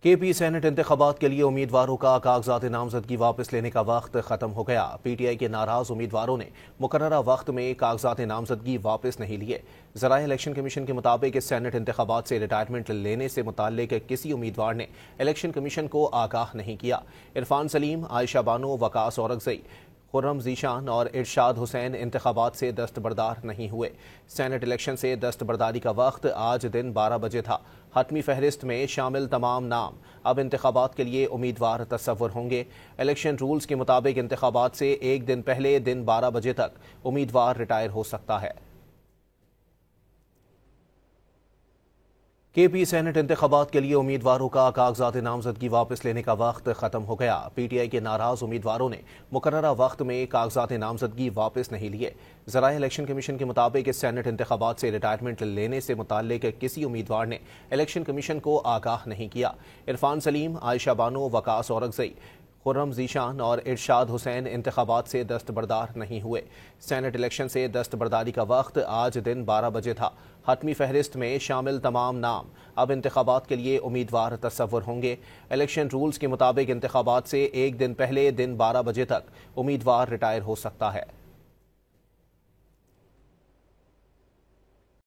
کے پی سینٹ انتخابات کے لیے امیدواروں کا کاغذات نامزدگی واپس لینے کا وقت ختم ہو گیا۔ پی ٹی آئی کے ناراض امیدواروں نے مقررہ وقت میں کاغذات نامزدگی واپس نہیں لیے۔ ذرائع الیکشن کمیشن کے مطابق سینٹ انتخابات سے ریٹائرمنٹ لینے سے متعلق کسی امیدوار نے الیکشن کمیشن کو آگاہ نہیں کیا۔ عرفان سلیم، عائشہ بانو، وقاص اورکزئی، خرم ذیشان اور ارشاد حسین انتخابات سے دستبردار نہیں ہوئے۔ سینٹ الیکشن سے دستبرداری کا وقت آج دن 12 بجے تھا۔ حتمی فہرست میں شامل تمام نام اب انتخابات کے لیے امیدوار تصور ہوں گے۔ الیکشن رولز کے مطابق انتخابات سے ایک دن پہلے دن 12 بجے تک امیدوار ریٹائر ہو سکتا ہے۔ کے پی سینٹ انتخابات کے لیے امیدواروں کا کاغذات نامزدگی واپس لینے کا وقت ختم ہو گیا۔ پی ٹی آئی کے ناراض امیدواروں نے مقررہ وقت میں کاغذات نامزدگی واپس نہیں لیے۔ ذرائع الیکشن کمیشن کے مطابق سینٹ انتخابات سے ریٹائرمنٹ لینے سے متعلق کسی امیدوار نے الیکشن کمیشن کو آگاہ نہیں کیا۔ عرفان سلیم، عائشہ بانو، وقاص اورکزئی، خرم ذیشان اور ارشاد حسین انتخابات سے دستبردار نہیں ہوئے۔ سینٹ الیکشن سے دستبرداری کا وقت آج دن 12 بجے تھا۔ حتمی فہرست میں شامل تمام نام اب انتخابات کے لیے امیدوار تصور ہوں گے۔ الیکشن رولز کے مطابق انتخابات سے ایک دن پہلے دن 12 بجے تک امیدوار ریٹائر ہو سکتا ہے۔